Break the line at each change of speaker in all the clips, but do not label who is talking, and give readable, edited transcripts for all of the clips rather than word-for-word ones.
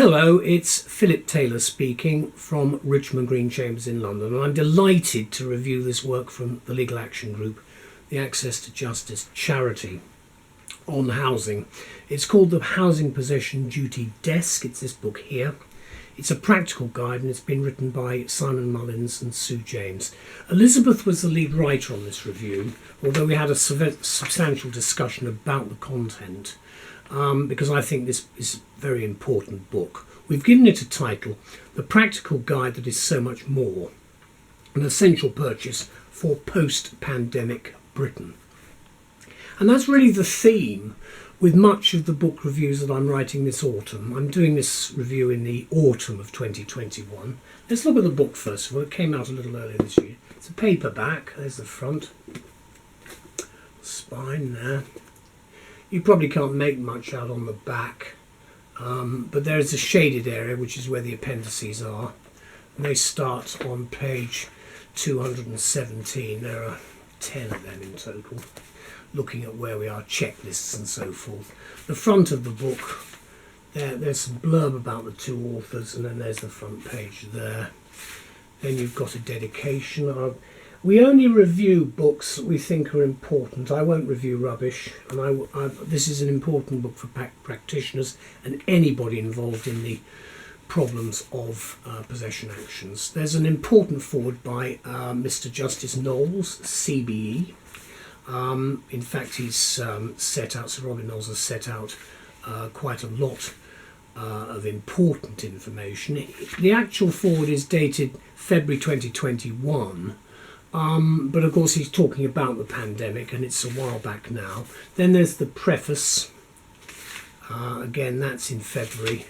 Hello, it's Phillip Taylor speaking from Richmond Green Chambers in London, and I'm delighted to review this work from the Legal Action Group, the Access to Justice charity, on housing. It's called the Housing Possession Duty Desk. It's this book here. It's a practical guide and it's been written by Simon Mullings and Sue James. Elizabeth was the lead writer on this review, although we had a substantial discussion about the content. Because I think this is a very important book. We've given it a title, The Practical Guide That Is So Much More, an essential purchase for post-pandemic Britain. And that's really the theme with much of the book reviews that I'm writing this autumn. I'm doing this review in the autumn of 2021. Let's look at the book first of all. It came out a little earlier this year. It's a paperback. There's the front. Spine there. You probably can't make much out on the back, but there is a shaded area which is where the appendices are, and they start on page 217. There are 10 of them in total, looking at where we are, checklists and so forth. The front of the book, there's some blurb about the two authors, and then there's the front page there. Then you've got a dedication. We only review books that we think are important. I won't review rubbish, and this is an important book for practitioners and anybody involved in the problems of possession actions. There's an important foreword by Mr. Justice Knowles, CBE. In fact, he's set out, Sir Robin Knowles has set out quite a lot of important information. The actual foreword is dated February 2021. But of course he's talking about the pandemic and it's a while back now. Then there's the preface, again that's in February,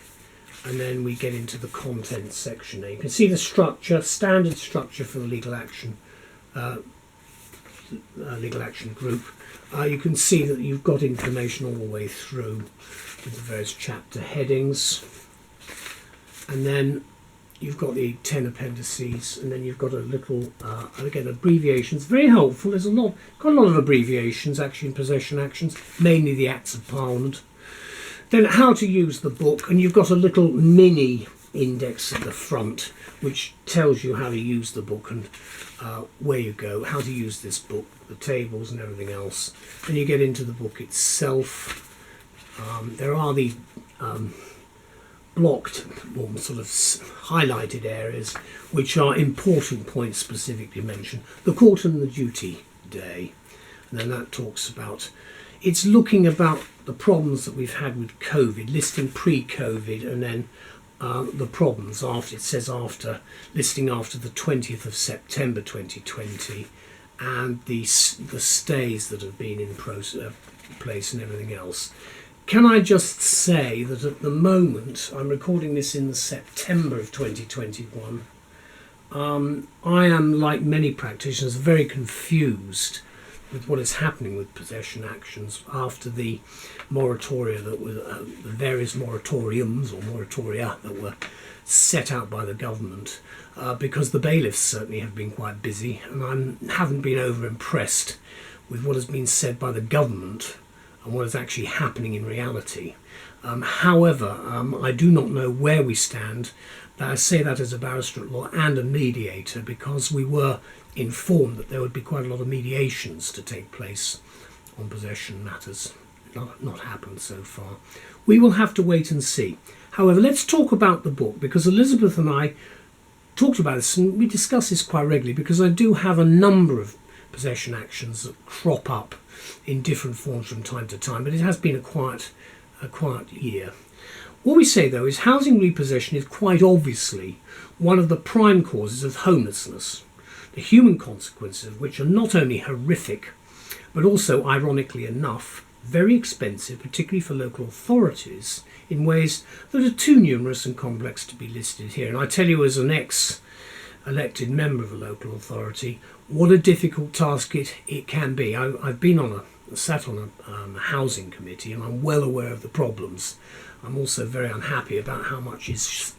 and then we get into the content section there. You can see the structure, standard structure for the legal action group. You can see that you've got information all the way through with the various chapter headings, and then you've got the 10 appendices, and then you've got a little, again, abbreviations. Very helpful. There's quite a lot of abbreviations actually in possession actions, mainly the Acts of Parliament. Then how to use the book, and you've got a little mini index at the front which tells you how to use the book and where you go, how to use this book, the tables and everything else. Then you get into the book itself. There are the blocked or sort of highlighted areas which are important points specifically mentioned. The court and the duty day, and then that talks about, it's looking about the problems that we've had with COVID, listing pre-COVID, and then the problems after, it says after, listing after the 20th of September 2020, and the stays that have been in place and everything else. Can I just say that at the moment, I'm recording this in the September of 2021, I am, like many practitioners, very confused with what is happening with possession actions after the moratoria that were, the various moratoriums or moratoria that were set out by the government, because the bailiffs certainly have been quite busy, and I haven't been over impressed with what has been said by the government and what is actually happening in reality. However, I do not know where we stand. I say that as a barrister at law and a mediator, because we were informed that there would be quite a lot of mediations to take place on possession matters. Not happened so far. We will have to wait and see. However, let's talk about the book, because Elizabeth and I talked about this, and we discuss this quite regularly, because I do have a number of possession actions that crop up in different forms from time to time, but it has been a quiet year. What we say though is housing repossession is quite obviously one of the prime causes of homelessness, the human consequences of which are not only horrific, but also, ironically enough, very expensive, particularly for local authorities, in ways that are too numerous and complex to be listed here. And I tell you, as an elected member of a local authority, what a difficult task it can be. I've been sat on a housing committee, and I'm well aware of the problems. I'm also very unhappy about how much is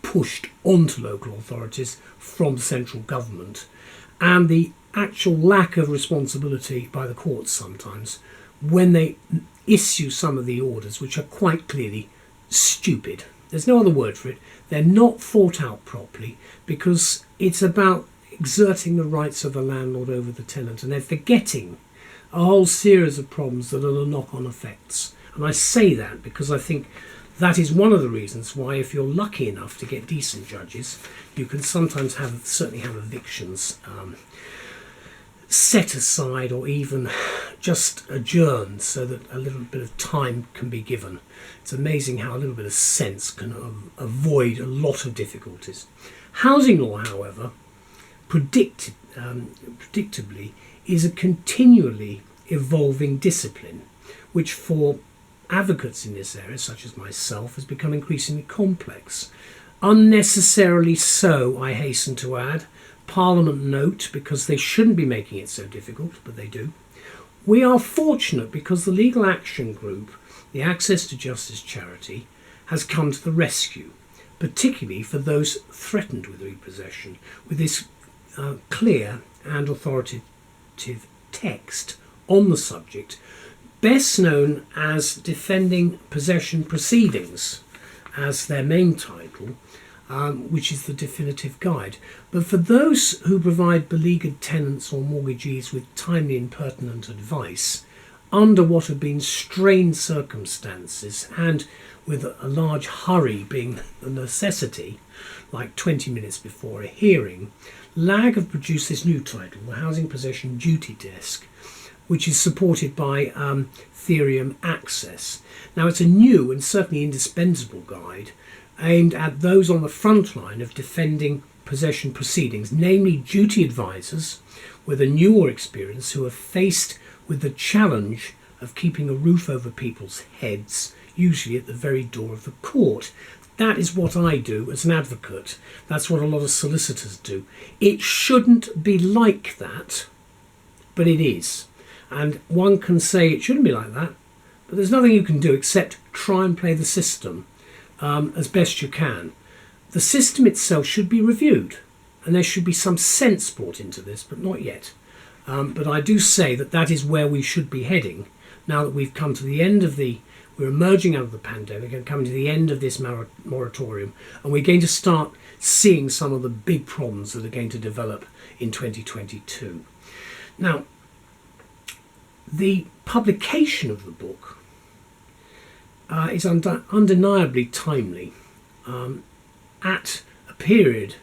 pushed onto local authorities from central government, and the actual lack of responsibility by the courts sometimes when they issue some of the orders which are quite clearly stupid. There's no other word for it. They're not thought out properly, because it's about exerting the rights of the landlord over the tenant, and they're forgetting a whole series of problems that are the knock-on effects. And I say that because I think that is one of the reasons why, if you're lucky enough to get decent judges, you can sometimes certainly have evictions set aside or even just adjourned so that a little bit of time can be given. It's amazing how a little bit of sense can avoid a lot of difficulties. Housing law, however, predictably, is a continually evolving discipline, which for advocates in this area, such as myself, has become increasingly complex. Unnecessarily so, I hasten to add. Parliament note, because they shouldn't be making it so difficult, but they do. We are fortunate because the Legal Action Group, the Access to Justice charity, has come to the rescue, particularly for those threatened with repossession, with this clear and authoritative text on the subject, best known as Defending Possession Proceedings, as their main title, which is the definitive guide. But for those who provide beleaguered tenants or mortgagees with timely and pertinent advice, under what have been strained circumstances and with a large hurry being a necessity, like 20 minutes before a hearing, LAG have produced this new title, the Housing Possession Duty Desk, which is supported by Therium Access. Now, it's a new and certainly indispensable guide aimed at those on the front line of defending possession proceedings, namely duty advisors, whether new or experienced, who are faced with the challenge of keeping a roof over people's heads, usually at the very door of the court. That is what I do as an advocate. That's what a lot of solicitors do. It shouldn't be like that, but it is. And one can say it shouldn't be like that, but there's nothing you can do except try and play the system as best you can. The system itself should be reviewed, and there should be some sense brought into this, but not yet. But I do say that that is where we should be heading now that we've come to the end of we're emerging out of the pandemic and coming to the end of this moratorium, and we're going to start seeing some of the big problems that are going to develop in 2022. Now, the publication of the book is undeniably timely at a period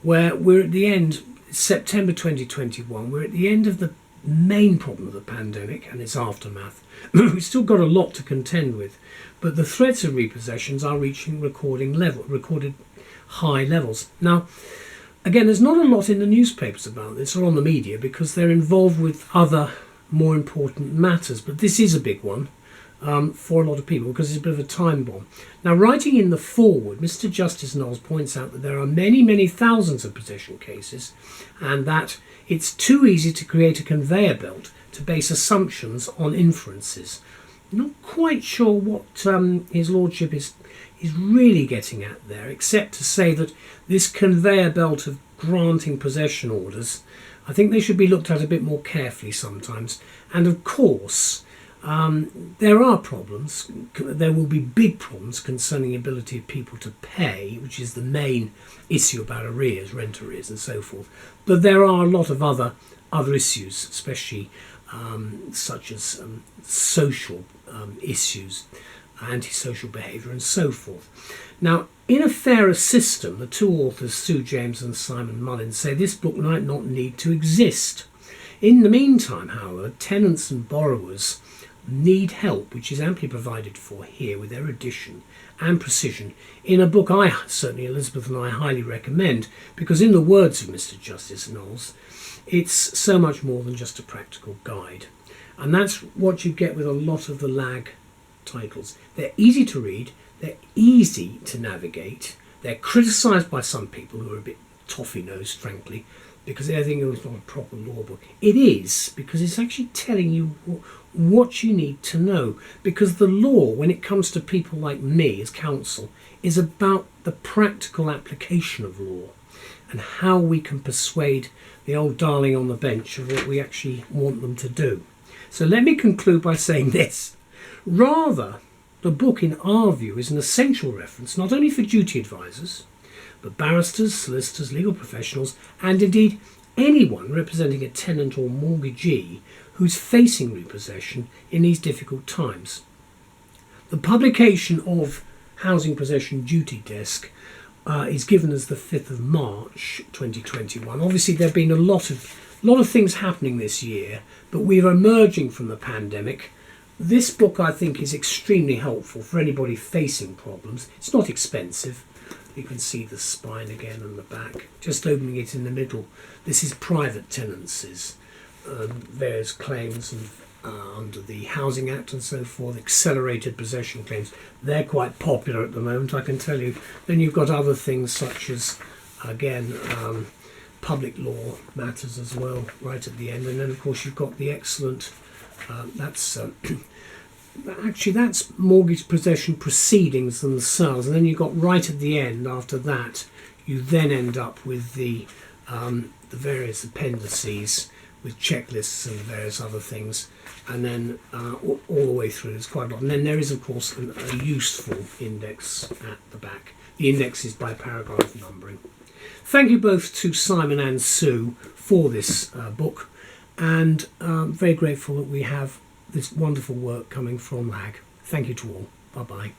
where we're at the end, September 2021, we're at the end of the main problem of the pandemic and its aftermath. We've still got a lot to contend with, but the threats of repossessions are reaching recorded high levels. Now, again, there's not a lot in the newspapers about this or on the media because they're involved with other more important matters, but this is a big one for a lot of people because it's a bit of a time bomb. Now, writing in the foreword, Mr. Justice Knowles points out that there are many, many thousands of possession cases, and that it's too easy to create a conveyor belt to base assumptions on inferences. Not quite sure what his lordship is really getting at there, except to say that this conveyor belt of granting possession orders, I think they should be looked at a bit more carefully sometimes. And of course, there are problems. There will be big problems concerning the ability of people to pay, which is the main issue about arrears, rent arrears and so forth. But there are a lot of other issues, especially such as social issues, antisocial behaviour and so forth. Now, in A Fairer System, the two authors, Sue James and Simon Mullings, say this book might not need to exist. In the meantime, however, tenants and borrowers need help, which is amply provided for here with erudition and precision in a book I certainly, Elizabeth and I, highly recommend, because in the words of Mr. Justice Knowles, it's so much more than just a practical guide. And that's what you get with a lot of the LAG titles. They're easy to read, they're easy to navigate, they're criticised by some people who are a bit toffee-nosed, frankly, because they think it's not a proper law book. It is, because it's actually telling you what you need to know, because the law, when it comes to people like me as counsel, is about the practical application of law and how we can persuade the old darling on the bench of what we actually want them to do. So let me conclude by saying this. Rather The book, in our view, is an essential reference not only for duty advisors, but barristers, solicitors, legal professionals, and indeed anyone representing a tenant or mortgagee who's facing repossession in these difficult times. The publication of Housing Possession Duty Desk is given as the 5th of March 2021. Obviously there have been a lot of things happening this year, but we're emerging from the pandemic. This book, I think, is extremely helpful for anybody facing problems. It's not expensive. You can see the spine again and the back. Just opening it in the middle. This is private tenancies, various claims and under the Housing Act and so forth, accelerated possession claims. They're quite popular at the moment, I can tell you. Then you've got other things such as, again, public law matters as well, right at the end. And then, of course, you've got the excellent, actually that's mortgage possession proceedings themselves. And then you've got right at the end, after that, you then end up with the various appendices with checklists and various other things, and then all the way through there's quite a lot. And then there is, of course, a useful index at the back. The index is by paragraph numbering. Thank you both to Simon and Sue for this book, and very grateful that we have this wonderful work coming from LAG. Thank you to all. Bye-bye.